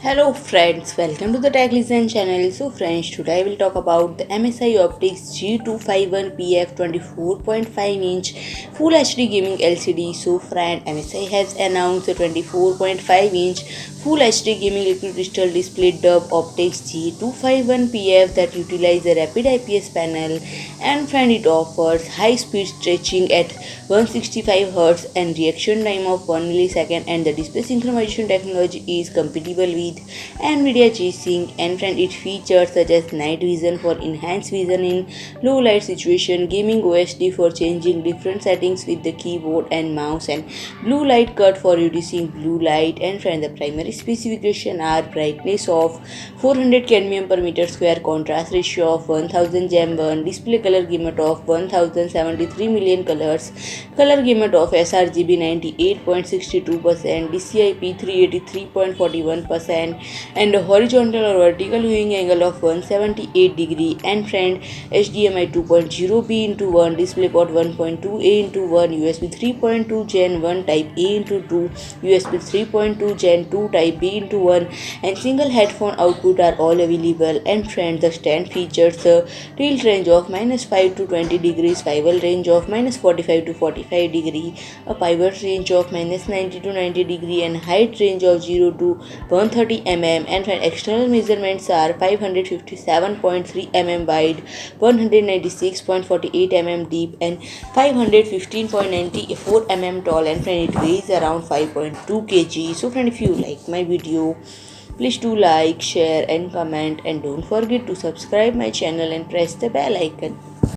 Hello friends, welcome to the Tech Listen channel. So friends, today I will talk about the MSI Optix G251PF 24.5-inch Full HD gaming LCD. So friend, MSI has announced a 24.5-inch Full HD gaming liquid crystal display dubbed Optix G251PF that utilizes a Rapid IPS panel, and friend, it offers high speed stretching at 165 Hz and reaction time of 1 millisecond, and the display synchronization technology is compatible with NVIDIA G-Sync, and friend, it features such as night vision for enhanced vision in low light situation, gaming OSD for changing different settings with the keyboard and mouse, and blue light cut for reducing blue light. And friend, the primary specification are brightness of 400 cadmium per meter square, contrast ratio of 1000 Gen.1, display color gamut of 1073 million colors, color gamut of sRGB 98.62%, DCI-P 383.41%, and a horizontal or vertical viewing angle of 178 degree. And friend, HDMI 2.0B into 1, DisplayPort 1.2A into 1, USB 3.2 Gen.1 Type-A into 2, USB 3.2 Gen.2 Type-B into 1, and single headphone output are all available. And friend, the stand features a tilt range of -5 to 20 degrees, swivel range of -45 to 45 degree, a pivot range of -90 to 90 degree, and height range of 0 to 130 mm. And friend, external measurements are 557.3 mm wide, 196.48 mm deep, and 515.94 mm tall. And friend, it weighs around 5.2 kg. So friend, if you like my video, please do like, share and comment, and don't forget to subscribe my channel and press the bell icon.